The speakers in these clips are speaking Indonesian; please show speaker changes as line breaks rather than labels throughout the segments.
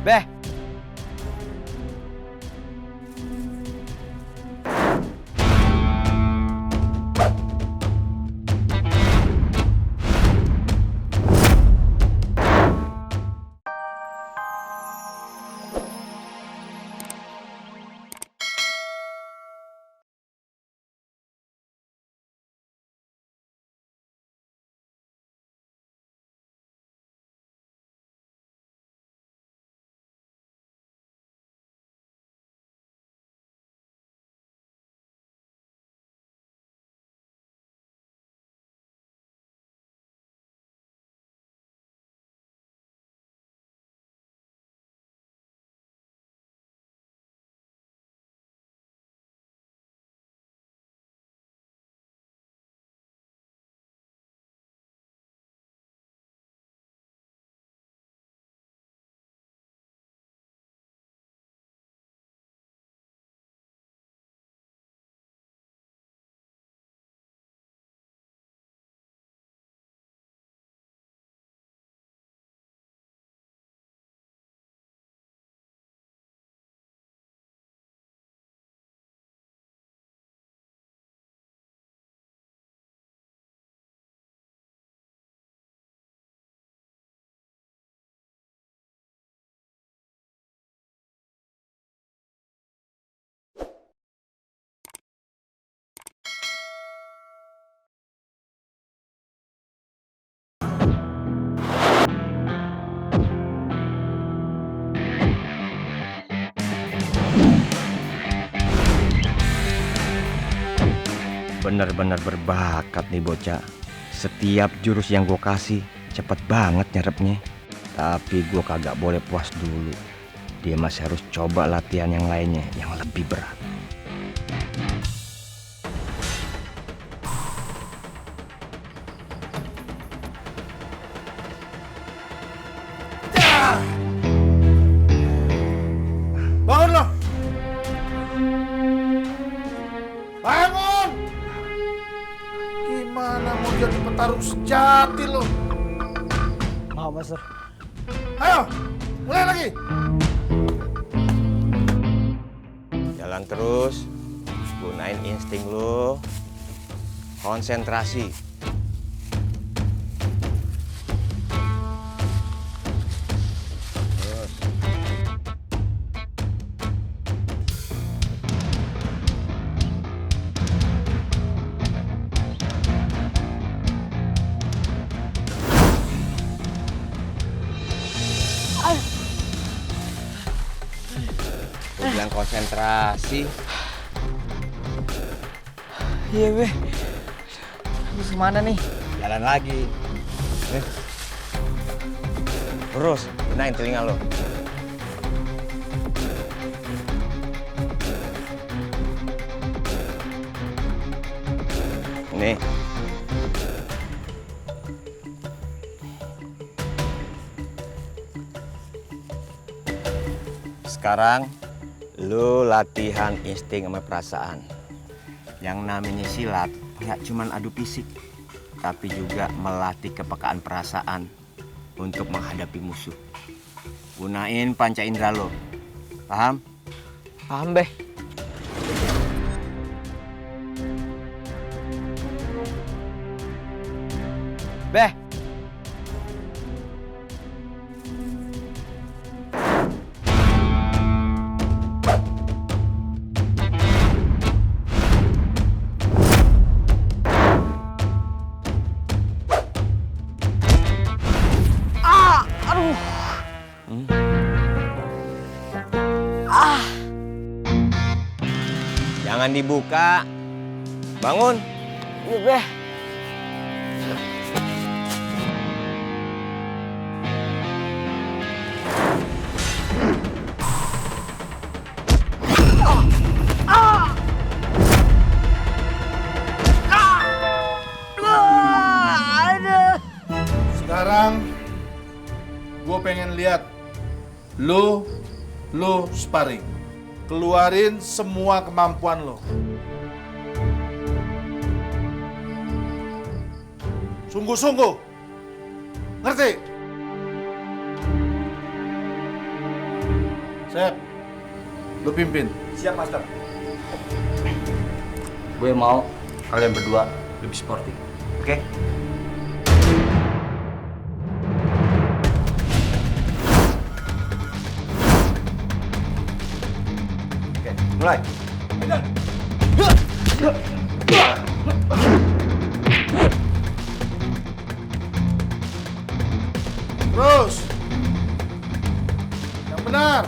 Beh, bener-bener berbakat nih bocah. Setiap jurus yang gue kasih cepet banget nyerepnya. Tapi gue kagak boleh puas dulu. Dia masih harus coba latihan yang lainnya yang lebih berat.
Bangun lo! Bangun! Gimana mau jadi petarung sejati lo?
Maaf, Master.
Ayo, mulai lagi!
Jalan terus, gunain insting lo, konsentrasi. Terus. Gue bilang konsentrasi.
Iya, Beh. Terus kemana nih?
Jalan lagi. Terus, gunain telinga lo. Nih. Sekarang, lu latihan insting sama perasaan. Yang namanya silat nggak cuman adu fisik, tapi juga melatih kepekaan perasaan untuk menghadapi musuh. Gunain panca indera lo. Paham?
Paham, Beh. Beh.
Jangan dibuka. Bangun.
Iya, Beh.
Sekarang, gue pengen lihat lu sparring. Keluarin semua kemampuan lo. Sungguh-sungguh. Ngerti? Sep, lu pimpin.
Siap, Master.
Gue mau kalian berdua lebih sporty.
Oke. Oke, mulai.
Terus. Yang benar.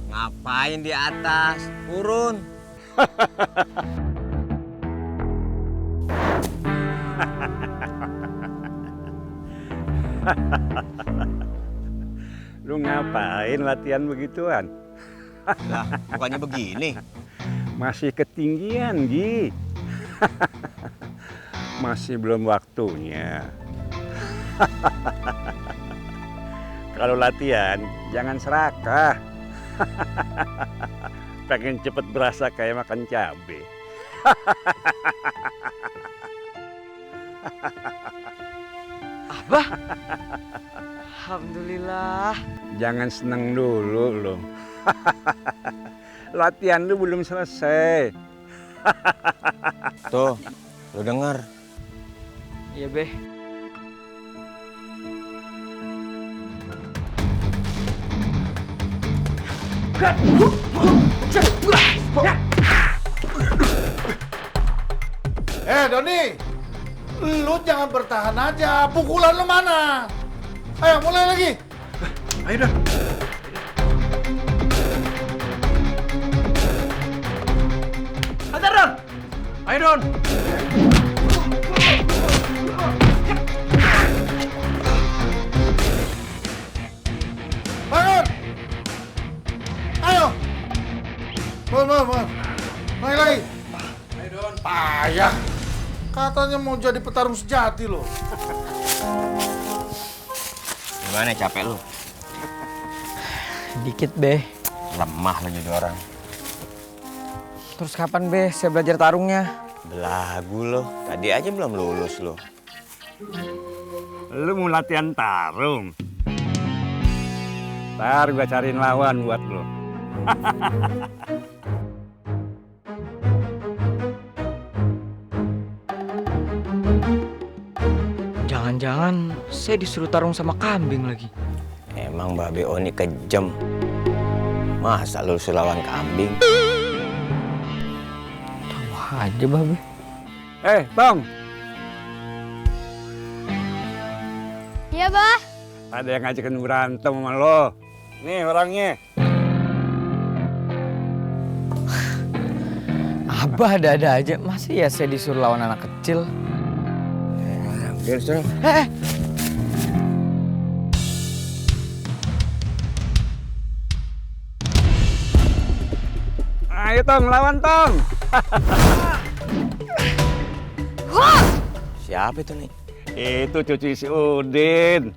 Ngapain di atas? Turun.
Lu ngapain latihan begituan?
Lah, bukannya begini.
Masih ketinggian, Gi. Masih belum waktunya. Kalau latihan, jangan serakah. Pengen cepet berasa kayak makan cabai.
Abah. Alhamdulillah.
Jangan seneng dulu lo. Latihan lu belum selesai.
Tuh, lu denger.
Iya, Beh.
Doni, lu jangan bertahan aja. Pukulan lu mana? Ayo, mulai lagi.
Ayo dah.
Hajar, Don. Ayo, Don.
Bangun. Ayo. Bangun. Naik lagi. Ayo, Don. Payah. Katanya mau jadi petarung sejati loh.
Gimana capek lu?
Dikit, Beh.
Lemah lu jadi orang.
Terus kapan, Beh, saya belajar tarungnya?
Belagu lo. Tadi aja belum lulus lo.
Lu mau latihan tarung? Ntar gua cariin lawan buat lu.
Jangan-jangan saya disuruh tarung sama kambing lagi.
Emang Babe Oni kejam. Masa lu lawan kambing?
Tahu aja, Babe.
Tong.
Iya, Bah.
Ada yang ngajakin berantem sama lo. Nih orangnya.
Abah ada-ada aja. Masa ya saya disuruh lawan anak kecil?
Biar suruh.
Ayo Tong, lawan Tong.
Siapa itu nih?
Itu cucu si Udin.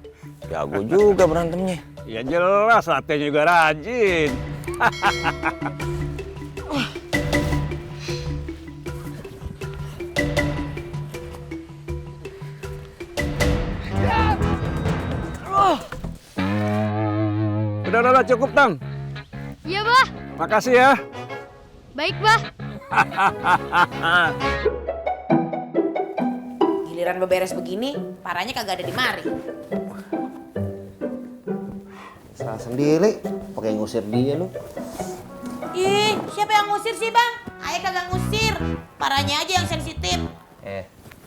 Jago juga berantemnya.
Ya jelas, latihannya juga rajin. Udah, cukup, Tong.
Iya, Bah.
Makasih ya.
Baik, Bah.
Giliran beberes begini, parahnya kagak ada di mari.
Salah sendiri, pakai ngusir dia lu.
Ih, siapa yang ngusir sih, Bang? Ayah kagak ngusir. Parahnya aja yang sensitif.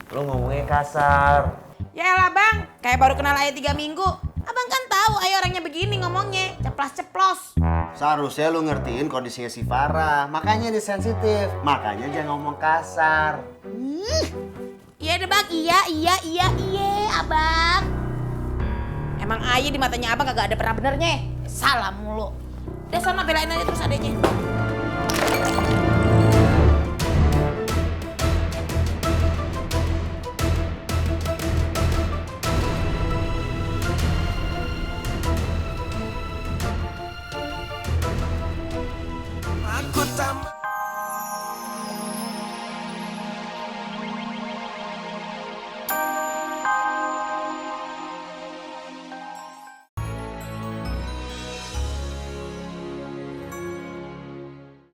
Lu ngomongnya kasar.
Ya elah, Bang. Kayak baru kenal Ayah 3 minggu. Abang kan tahu Ayah orangnya begini ngomongnya. Ceplas-ceplos.
Seharusnya lu ngertiin kondisinya si Farah. Makanya dia sensitif. Makanya dia ngomong kasar.
Iya deh, Bang. Iya, Abang. Emang Ayah di matanya Abang kagak ada pernah benernya. Salah mulu. Udah sana belain aja terus adanya.
Aku tak